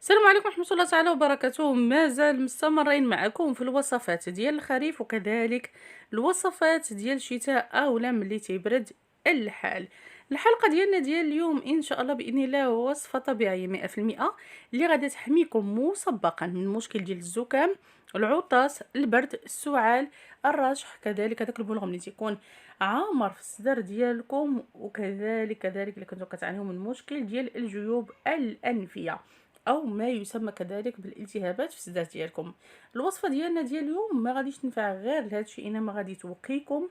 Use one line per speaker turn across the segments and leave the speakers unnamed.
السلام عليكم ورحمة الله تعالى وبركاته. مازال مستمرين معكم في الوصفات ديال الخريف وكذلك الوصفات ديال الشتاء اولا ملي تيبرد الحال. الحلقة ديالنا ديال اليوم ان شاء الله باذن الله وصفة طبيعية 100% اللي غادي تحميكم مسبقا من المشكل ديال الزكام، العطاس، البرد، السعال، الرشح، كذلك هذاك البلغم اللي تيكون عامر في الصدر ديالكم، وكذلك اللي كنتو كتعانيو من مشكل ديال الجيوب الانفيه او ما يسمى كذلك بالالتهابات في الصدر ديالكم. الوصفه ديالنا ديال اليوم ما غاديش تنفع غير لهذا الشيء، انما غادي توقيكم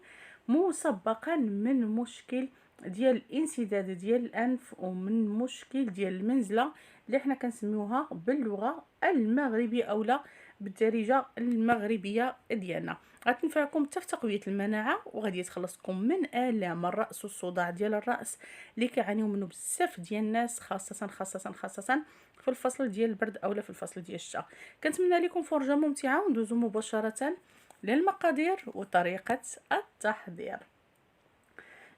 مسبقا من مشكل ديال الانسداد ديال الانف ومن مشكل ديال المنزله اللي حنا كنسميوها باللغه المغربيه اولا بالدارجه المغربيه ديالنا. غتنفعكم حتى في تقويه المناعه، وغادي تخلصكم من الام الراس والصداع ديال الراس اللي كيعانيو منه بزاف ديال الناس، خاصه في الفصل ديال البرد اولا في الفصل ديال الشتاء. كنتمنى لكم فرجه ممتعه وندوزو مباشره للمقادير وطريقه التحضير.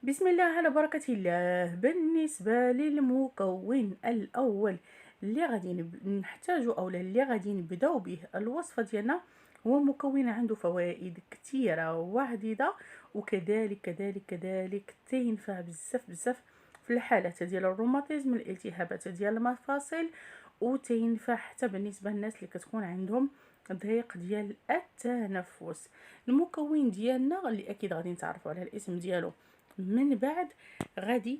بسم الله على بركه الله. بالنسبه للمكون الاول اللي غادي نحتاجو اولا اللي غادي نبداو به الوصفه ديالنا، هو مكون عنده فوائد كثيره وعديده، وكذلك تينفع بزاف في الحالات ديال الروماتيزم، الالتهابات ديال المفاصل، وتينفع حتى بالنسبه للناس اللي كتكون عندهم ضيق ديال التنفس. المكون ديالنا اللي اكيد غادي نتعرفوا على الاسم ديالو من بعد، غادي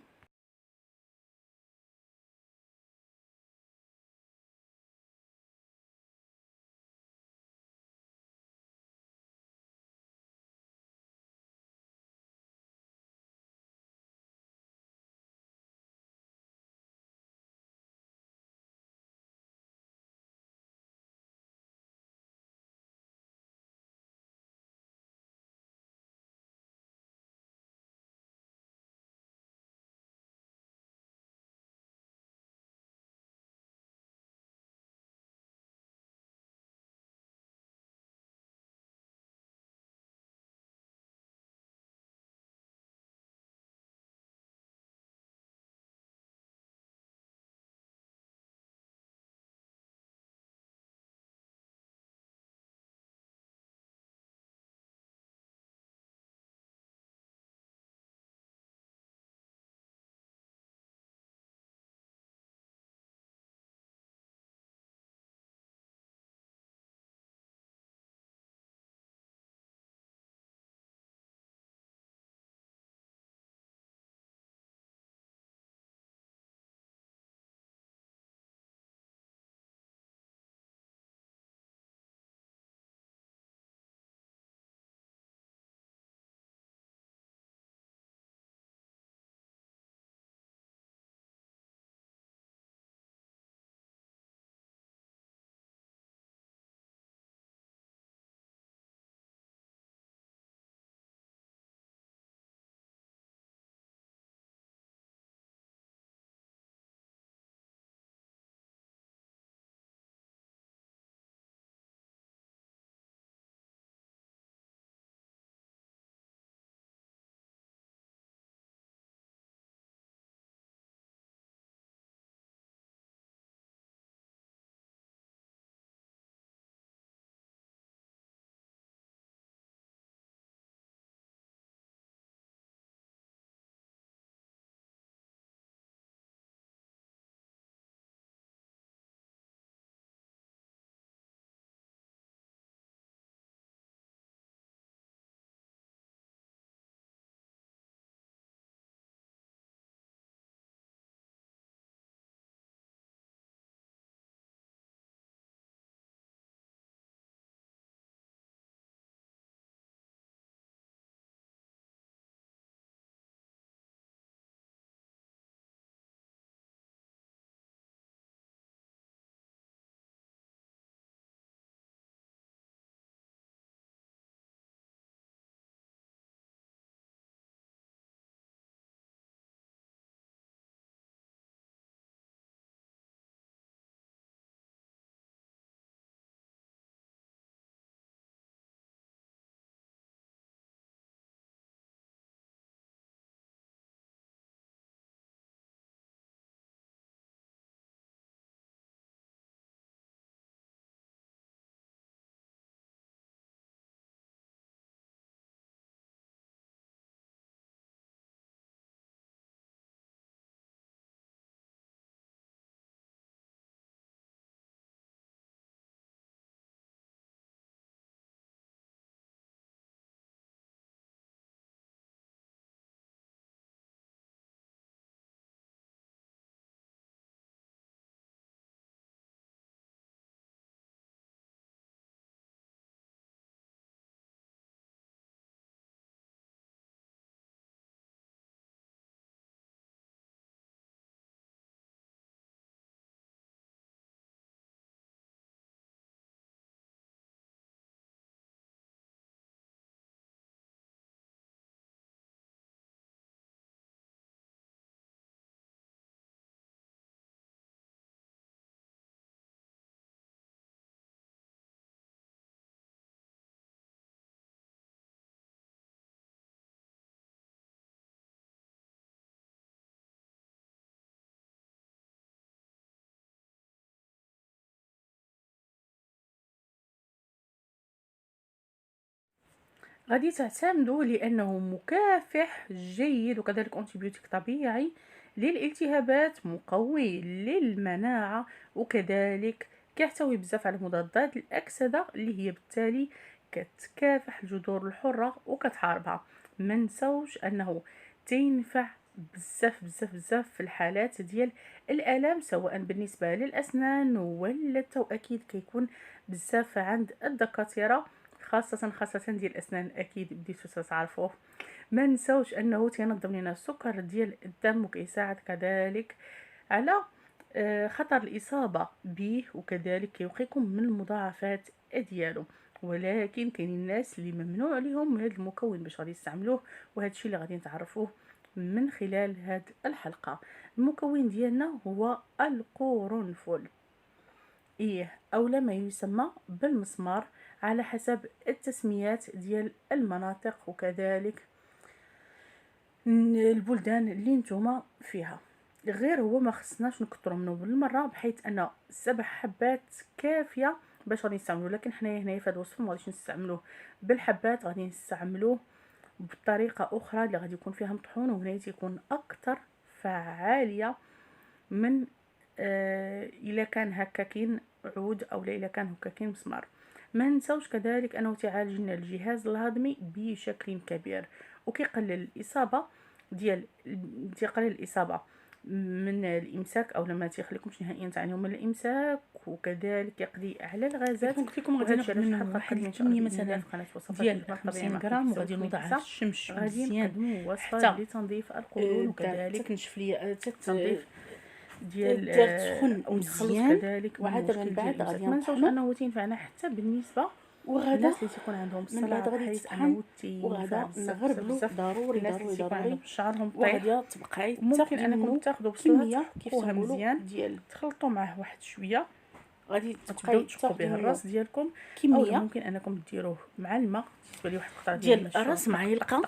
غادي تعتمدوا لأنه مكافح جيد وكذلك أنتيبيوتيك طبيعي للالتهابات، مقوي للمناعة، وكذلك كيحتوي بزاف على مضادات الأكسدة اللي هي بالتالي كتكافح الجذور الحرة وكتحاربها. ما نساوش أنه تينفع بزاف بزاف بزاف في الحالات ديال الآلام، سواء بالنسبة للأسنان ولا التو أكيد كيكون بزاف عند الدكاترة، خاصة ديال الأسنان. أكيد بديتو تعرفوه. ما نساوش أنه تينظم لنا السكر ديال الدم وكيساعد كذلك على خطر الإصابة به، وكذلك كيوقيكم من المضاعفات ديالو. ولكن كاينين الناس اللي ممنوع عليهم هذا المكون باش غادي يستعملوه، وهذا الشيء اللي غادي نتعرفوه من خلال هذه الحلقة. المكون ديالنا هو القرنفل، أو ما يسمى بالمسمار على حسب التسميات ديال المناطق وكذلك البلدان اللي نتوما فيها. غير هو ما خصناش نكثروا منه بالمره، بحيث ان 7 حبات كافيه باش غادي نستعملوه. لكن حنايا هنايا في هذا الوصفه ما غاديش نستعملوه بالحبات، غادي نستعملوه بطريقه اخرى اللي غادي يكون فيها مطحون، وهنا تيكون اكثر فعاليه من الا كان هكاكين عود او الا كان هكاكين مسمار. ما نساوش كذلك انه تعالج لنا الجهاز الهضمي بشكل كبير، وكيقلل الاصابه من الامساك، او لما تيخليكمش نهائيا تعانيوا من الامساك، وكذلك يقضي على الغازات.
قلت لكم غادي ناخذ منه واحد الكميه مثلا ديال 50 غرام، وغادي نوضعها في الشمس
غادي
مزيان
نقدموا وصفه لتنظيف القولون وكذلك
تنشف ليا
تنظيف ديال
تسخن مزيان،
كذلك
وعاد من بعد غادي
ما نساوش
نطحنو،
انه تينفعنا حتى بالنسبه
وغدا
الناس اللي تيكون عندهم
من بعد
الصلاه،
غادي
بحيث
تطحن،
انه
وغدا نغربلو ضروري
الناس اللي
ضروري
تيكون
ضروري،
عندهم شعرهم طيح.
وغادي تبقاي
ممكن
تاخدي
انكم
منه
تاخذوا
كميه
بصله
كيف
تحكوها
تنقولوا
مزيان،
ديال،
تخلطوا معه واحد شويه،
غادي
تبداو
تبقاي
تشقوا
تاخدي
به
منه
الراس ديالكم، او
كميه
ممكن انكم ديروه مع الماء، تسوى لي واحد القطره
ديال راس معلقه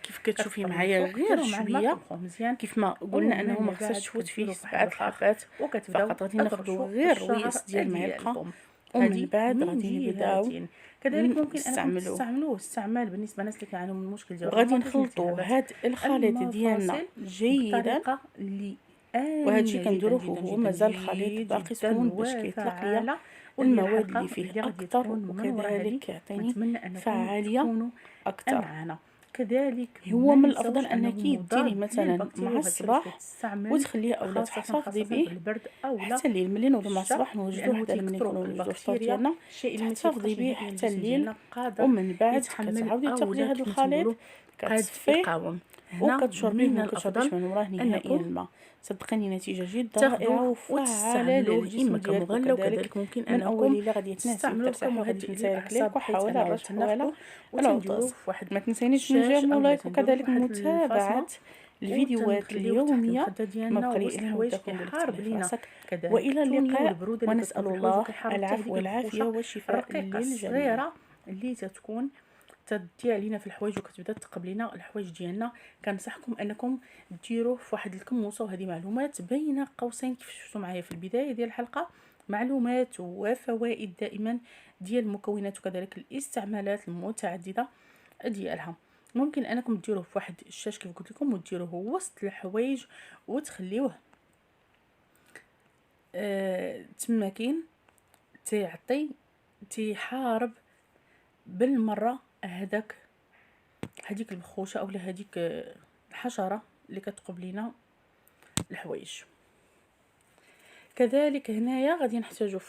كيف كتشوفي معايا، غير شويه
مزيان
كيف ما قلنا انه ما خصهاش تفوت فيه 7 حبات فقط. غادي ناخذوا غير الرئيس ديال المعلقه، ومن بعد غادي نبداو
كذلك ممكن انكم
نستعملوه.
تستعملوه استعمال بالنسبه للناس اللي كيعانوا من المشكل ديال
وغادي
الروماتيزم،
نخلطوا هاد الخليط ديالنا جيدا،
بطريقه اللي
وهذا الشيء كنديروه هو مازال الخليط باقي سخون باش كيطلق ليا المواد اللي فيه اكثر، وكذلك كيعطيني فعاليه اكثر.
كذلك
هو من الافضل انك ديري مثلا مع الصباح وتخليه اولا تحتفظي به حتى الليل. ملي نوضوا مع الصباح نوجدوه حتى لمن يكونوا نوجدوا الفطور ديالنا، تحتفظي به حتى الليل، ومن بعد كتعاودي تاخدي هذا الخليط كتصفيه وكتشربيه، وكتشربيش من وراه نهائيا الماء. صدقيني نتيجه جدا رائعه وفعاله للجسم ديالك. وكذلك
ممكن
من اول ليله غادي تنعسي ترتاحي وغادي تنسالك ليك وحاوله على الحواله والعطاس. ما تنسينيش نجم لايك وكذلك متابعه الفيديوهات اليوميه ما بقى لي الا نودكم راسك. والى اللقاء، ونسال الله العفو والعافيه والشفاء للجميع.
اللي تتكون تدي علينا في الحوايج وكتبدا تقب لينا الحوايج ديالنا. كنصحكم انكم ديروه في واحد الكموسه. وهذه معلومات بين قوسين كيف شفتوا معايا في البدايه ديال الحلقه، معلومات وفوائد دائما ديال المكونات وكذلك الاستعمالات المتعدده ديالها. ممكن انكم ديروه في واحد الشاش كيف قلت لكم، وديروه وسط الحوايج وتخليوه تماكين تيعطي تيحارب بالمره هذيك البخوشه او هذيك الحشره اللي كتقب لينا الحوايج. كذلك هنايا غادي نحتاجو